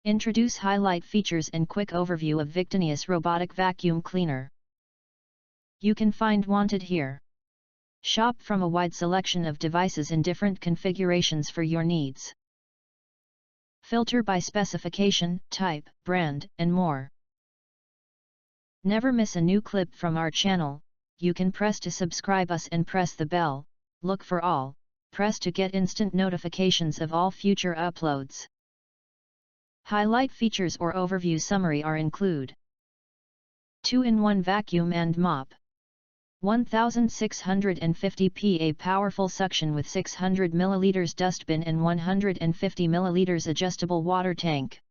Introduce highlight features and quick overview of VICTONYUS Robotic Vacuum Cleaner. You can find wanted here. Shop from a wide selection of devices in different configurations for your needs. Filter by specification, type, brand, and more. Never miss a new clip from our channel. You can press to subscribe us and press the bell, look for all, press to get instant notifications of all future uploads. Highlight features or overview summary are include 2-in-1 vacuum and mop, 1650 PA powerful suction with 600 ml dustbin and 150 ml adjustable water tank.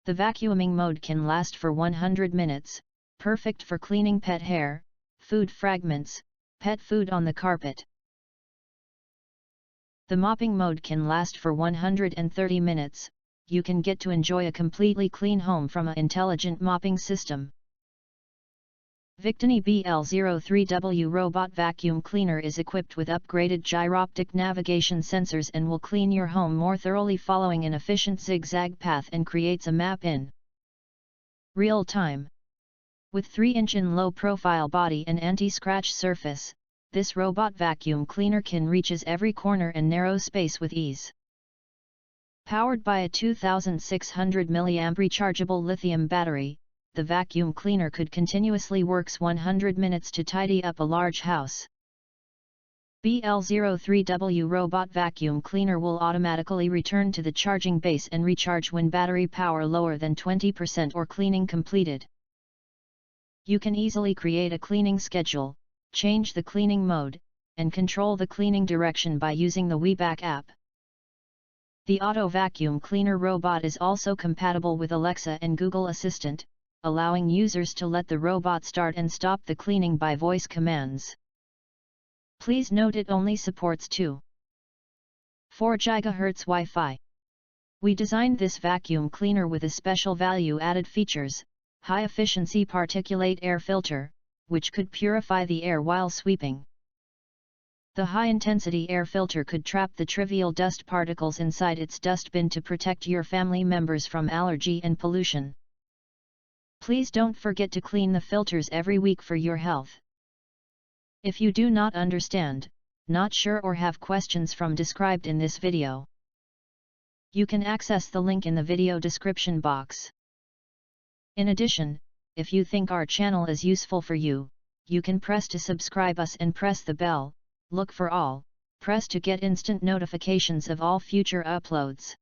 The vacuuming mode can last for 100 minutes, perfect for cleaning pet hair, food fragments, pet food on the carpet. The mopping mode can last for 130 minutes, you can get to enjoy a completely clean home from an intelligent mopping system. VICTONY BL03W Robot Vacuum Cleaner is equipped with upgraded Gyro-Navigation sensors and will clean your home more thoroughly following an efficient zigzag path and creates a map in real time. With 3-inch low-profile body and anti-scratch surface, this robot vacuum cleaner can reaches every corner and narrow space with ease. Powered by a 2600 mAh rechargeable lithium battery, the vacuum cleaner could continuously works 100 minutes to tidy up a large house. BL03W Robot Vacuum Cleaner will automatically return to the charging base and recharge when battery power lower than 20% or cleaning completed. You can easily create a cleaning schedule, change the cleaning mode, and control the cleaning direction by using the VICTONY app. The Auto Vacuum Cleaner robot is also compatible with Alexa and Google Assistant, allowing users to let the robot start and stop the cleaning by voice commands. Please note it only supports 2.4 GHz Wi-Fi. We designed this vacuum cleaner with a special value-added features, high-efficiency particulate air filter, which could purify the air while sweeping. The high-intensity air filter could trap the trivial dust particles inside its dustbin to protect your family members from allergy and pollution. Please don't forget to clean the filters every week for your health. If you do not understand, not sure or have questions from described in this video, you can access the link in the video description box. In addition, if you think our channel is useful for you, you can press to subscribe us and press the bell, look for all, press to get instant notifications of all future uploads.